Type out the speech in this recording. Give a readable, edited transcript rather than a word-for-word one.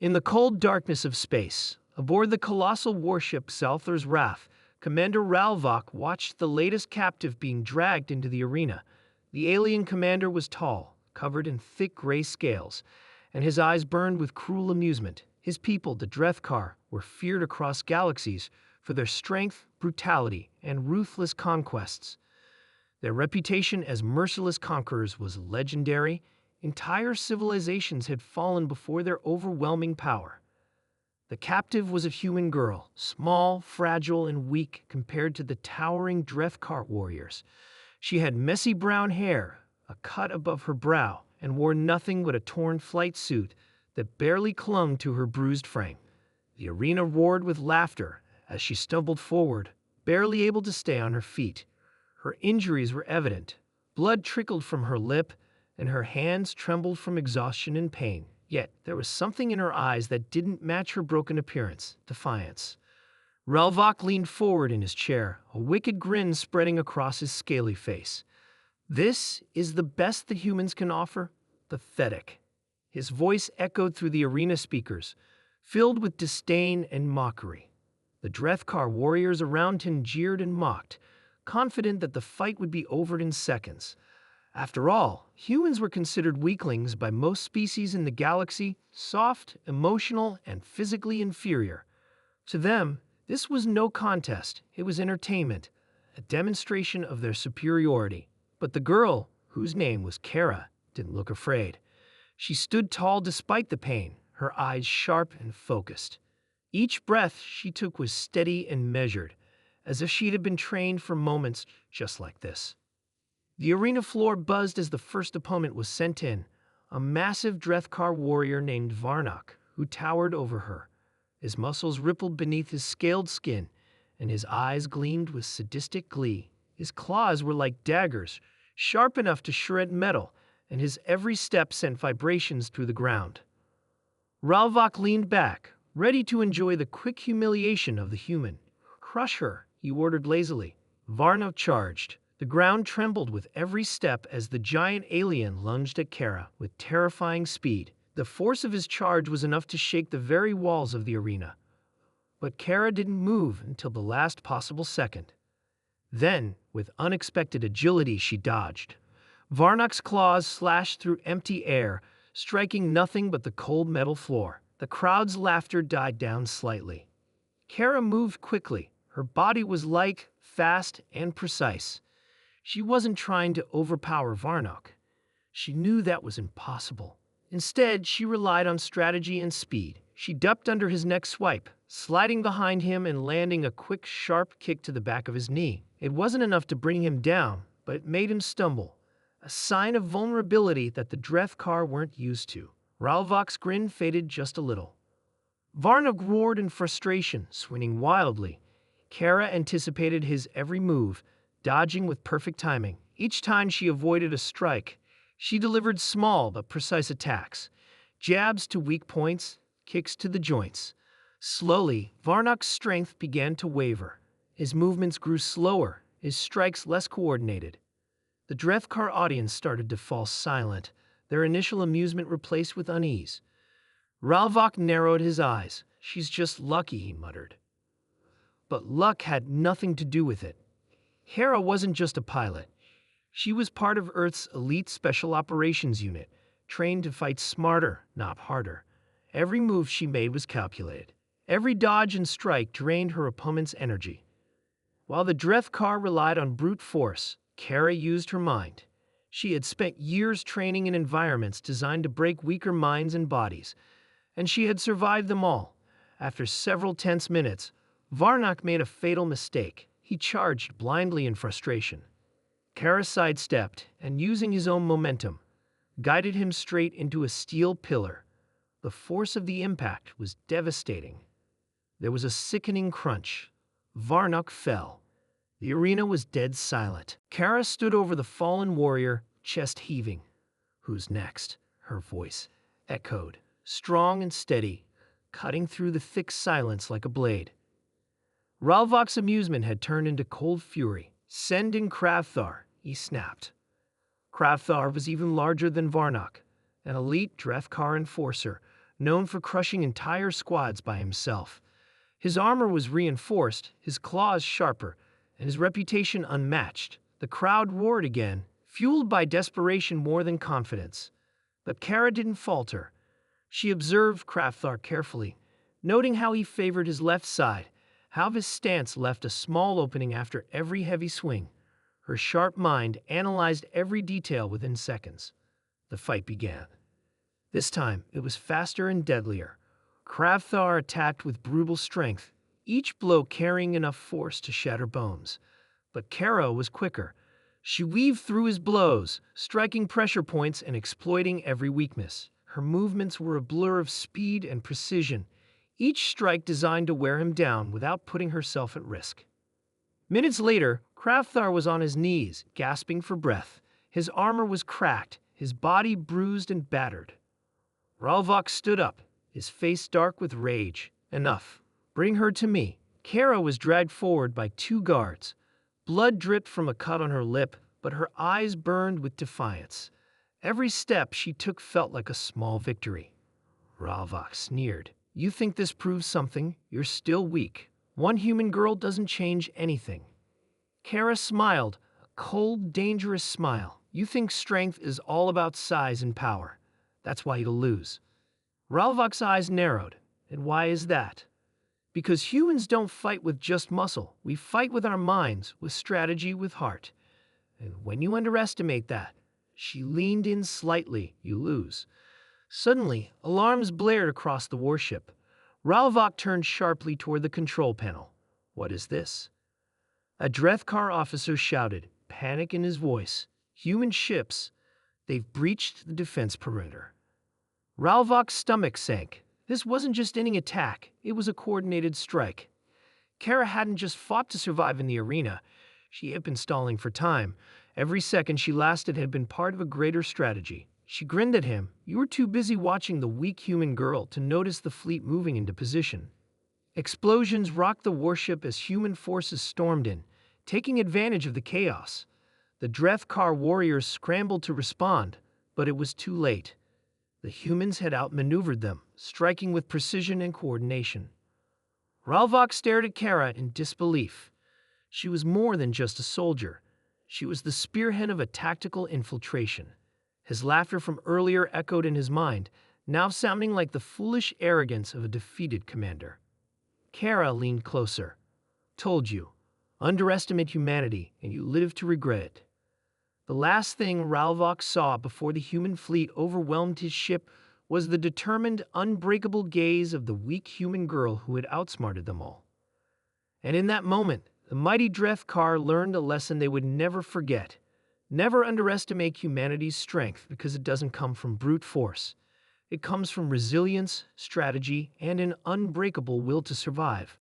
In the cold darkness of space, aboard the colossal warship Salthar's Wrath, Commander Ralvok watched the latest captive being dragged into the arena. The alien commander was tall, covered in thick gray scales, and his eyes burned with cruel amusement. His people, the Drethkar, were feared across galaxies for their strength, brutality, and ruthless conquests. Their reputation as merciless conquerors was legendary. Entire civilizations had fallen before their overwhelming power. The captive was a human girl, small, fragile, and weak compared to the towering Drethkar warriors. She had messy brown hair, a cut above her brow, and wore nothing but a torn flight suit that barely clung to her bruised frame. The arena roared with laughter as she stumbled forward, barely able to stay on her feet. Her injuries were evident. Blood trickled from her lip, and her hands trembled from exhaustion and pain. Yet there was something in her eyes that didn't match her broken appearance: defiance. Ralvok leaned forward in his chair, a wicked grin spreading across his scaly face. "This is the best that humans can offer? Pathetic." His voice echoed through the arena speakers, filled with disdain and mockery. The Drethkar warriors around him jeered and mocked, confident that the fight would be over in seconds. After all, humans were considered weaklings by most species in the galaxy, soft, emotional, and physically inferior. To them, this was no contest. It was entertainment, a demonstration of their superiority. But the girl, whose name was Kara, didn't look afraid. She stood tall despite the pain, her eyes sharp and focused. Each breath she took was steady and measured, as if she had been trained for moments just like this. The arena floor buzzed as the first opponent was sent in, a massive Drethkar warrior named Varnok, who towered over her. His muscles rippled beneath his scaled skin, and his eyes gleamed with sadistic glee. His claws were like daggers, sharp enough to shred metal, and his every step sent vibrations through the ground. Ralvok leaned back, ready to enjoy the quick humiliation of the human. "Crush her," he ordered lazily. Varnok charged. The ground trembled with every step as the giant alien lunged at Kara with terrifying speed. The force of his charge was enough to shake the very walls of the arena. But Kara didn't move until the last possible second. Then, with unexpected agility, she dodged. Varnok's claws slashed through empty air, striking nothing but the cold metal floor. The crowd's laughter died down slightly. Kara moved quickly. Her body was light, fast, and precise. She wasn't trying to overpower Varnok. She knew that was impossible. Instead, she relied on strategy and speed. She ducked under his next swipe, sliding behind him and landing a quick, sharp kick to the back of his knee. It wasn't enough to bring him down, but it made him stumble, a sign of vulnerability that the Drethkar weren't used to. Ralvok's grin faded just a little. Varnok roared in frustration, swinging wildly. Kara anticipated his every move, dodging with perfect timing. Each time she avoided a strike, she delivered small but precise attacks, jabs to weak points, kicks to the joints. Slowly, Varnok's strength began to waver. His movements grew slower, his strikes less coordinated. The Drethkar audience started to fall silent, their initial amusement replaced with unease. Ralvok narrowed his eyes. "She's just lucky," he muttered. But luck had nothing to do with it. Kara wasn't just a pilot. She was part of Earth's elite special operations unit, trained to fight smarter, not harder. Every move she made was calculated. Every dodge and strike drained her opponent's energy. While the Drethkar relied on brute force, Kara used her mind. She had spent years training in environments designed to break weaker minds and bodies, and she had survived them all. After several tense minutes, Varnok made a fatal mistake. He charged blindly in frustration. Kara sidestepped, and using his own momentum, guided him straight into a steel pillar. The force of the impact was devastating. There was a sickening crunch. Varnok fell. The arena was dead silent. Kara stood over the fallen warrior, chest heaving. "Who's next?" her voice echoed, strong and steady, cutting through the thick silence like a blade. Ralvok's amusement had turned into cold fury. "Send in Kravthar," he snapped. Kravthar was even larger than Varnok, an elite Drethkar enforcer, known for crushing entire squads by himself. His armor was reinforced, his claws sharper, and his reputation unmatched. The crowd roared again, fueled by desperation more than confidence. But Kara didn't falter. She observed Krafthar carefully, noting how he favored his left side, how his stance left a small opening after every heavy swing. Her sharp mind analyzed every detail within seconds. The fight began. This time, it was faster and deadlier. Krafthar attacked with brutal strength, each blow carrying enough force to shatter bones. But Kara was quicker. She weaved through his blows, striking pressure points and exploiting every weakness. Her movements were a blur of speed and precision, each strike designed to wear him down without putting herself at risk. Minutes later, Krafthar was on his knees, gasping for breath. His armor was cracked, his body bruised and battered. Ralvok stood up, his face dark with rage. Enough. Bring her to me. Kara was dragged forward by two guards. Blood dripped from a cut on her lip, but her eyes burned with defiance. Every step she took felt like a small victory. Ralvok sneered. You think this proves something? You're still weak. One human girl doesn't change anything. Kara smiled, a cold, dangerous smile. You think strength is all about size and power. That's why you'll lose. Ralvok's eyes narrowed. And why is that? Because humans don't fight with just muscle. We fight with our minds, with strategy, with heart. And when you underestimate that, she leaned in slightly, you lose. Suddenly, alarms blared across the warship. Ralvok turned sharply toward the control panel. What is this? A Drethkar officer shouted, panic in his voice. Human ships. They've breached the defense perimeter. Ralvok's stomach sank. This wasn't just any attack, it was a coordinated strike. Kara hadn't just fought to survive in the arena. She had been stalling for time. Every second she lasted had been part of a greater strategy. She grinned at him. You were too busy watching the weak human girl to notice the fleet moving into position. Explosions rocked the warship as human forces stormed in, taking advantage of the chaos. The Drethkar warriors scrambled to respond, but it was too late. The humans had outmaneuvered them, striking with precision and coordination. Ralvok stared at Kara in disbelief. She was more than just a soldier. She was the spearhead of a tactical infiltration. His laughter from earlier echoed in his mind, now sounding like the foolish arrogance of a defeated commander. Kara leaned closer. Told you. Underestimate humanity, and you live to regret it. The last thing Ralvok saw before the human fleet overwhelmed his ship was the determined, unbreakable gaze of the weak human girl who had outsmarted them all. And in that moment, the mighty Drethkar learned a lesson they would never forget. Never underestimate humanity's strength because it doesn't come from brute force. It comes from resilience, strategy, and an unbreakable will to survive.